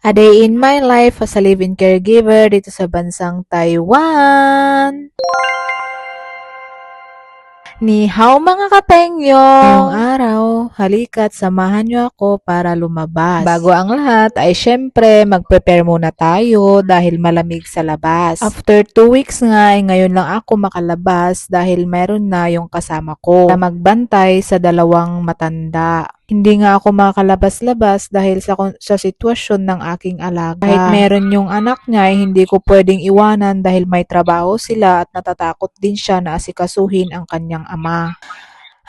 A day in my life as a live-in caregiver dito sa bansang Taiwan. Ni hao mga kapengyo! Ngayong araw, halika't samahan niyo ako para lumabas. Bago ang lahat ay syempre mag-prepare muna tayo dahil malamig sa labas. After 2 weeks nga ay ngayon lang ako makalabas dahil meron na yung kasama ko na magbantay sa dalawang matanda. Hindi nga ako makakalabas-labas dahil sa sitwasyon ng aking alaga. Kahit meron yung anak niya, ay hindi ko pwedeng iwanan dahil may trabaho sila at natatakot din siya na asikasuhin ang kanyang ama.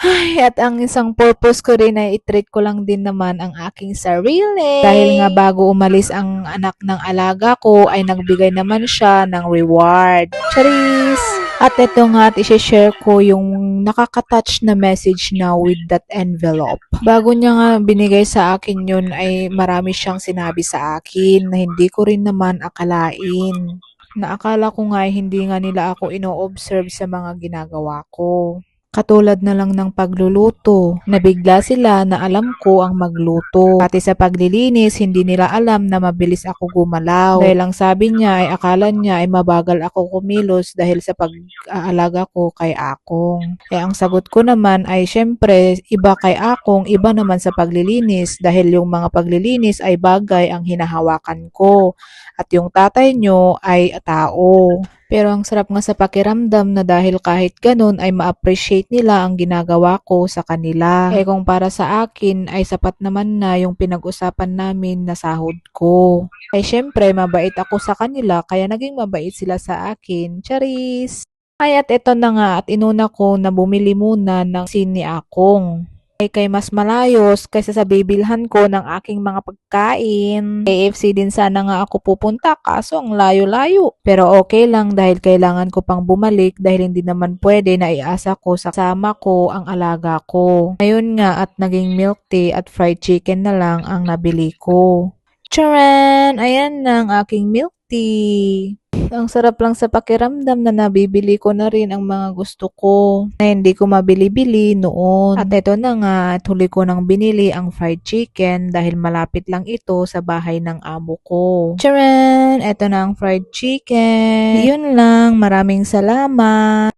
Ay, at ang isang purpose ko rin ay i-treat ko lang din naman ang aking sarili. Dahil nga bago umalis ang anak ng alaga ko ay nagbigay naman siya ng reward. Charis! At ito nga at isi-share ko yung nakaka-touch na message na with that envelope. Bago niya nga binigay sa akin yun ay marami siyang sinabi sa akin na hindi ko rin naman akalain. Naakala ko nga ay hindi nga nila ako ino-observe sa mga ginagawa ko. Katulad na lang ng pagluluto. Nabigla sila na alam ko ang magluto. Pati sa paglilinis, hindi nila alam na mabilis ako gumalaw. Dahil ang sabi niya ay akala niya ay mabagal ako kumilos dahil sa pag-aalaga ko kay Akong. Ang sagot ko naman ay syempre iba kay Akong, iba naman sa paglilinis dahil yung mga paglilinis ay bagay ang hinahawakan ko. At yung tatay nyo ay tao. Pero ang sarap nga sa pakiramdam na dahil kahit ganun ay ma-appreciate nila ang ginagawa ko sa kanila. Kung para sa akin ay sapat naman na yung pinag-usapan namin na sahod ko. Syempre mabait ako sa kanila kaya naging mabait sila sa akin. Charis! At eto na nga at inuna ko na bumili muna ng sini Akong. Kay mas malayos kaysa sa bibilhan ko ng aking mga pagkain. KFC din sana nga ako pupunta kaso ang layo-layo. Pero okay lang dahil kailangan ko pang bumalik dahil hindi naman pwede na iasa ko sa kasama ko ang alaga ko. Ngayon nga at naging milk tea at fried chicken na lang ang nabili ko. Charan! Ayan na ang aking milk tea. Ang sarap lang sa pakiramdam na nabibili ko na rin ang mga gusto ko na hindi ko mabili-bili noon. At eto na nga, at huli ko nang binili ang fried chicken dahil malapit lang ito sa bahay ng amo ko. Charan! Eto na ang fried chicken. Yun lang, maraming salamat.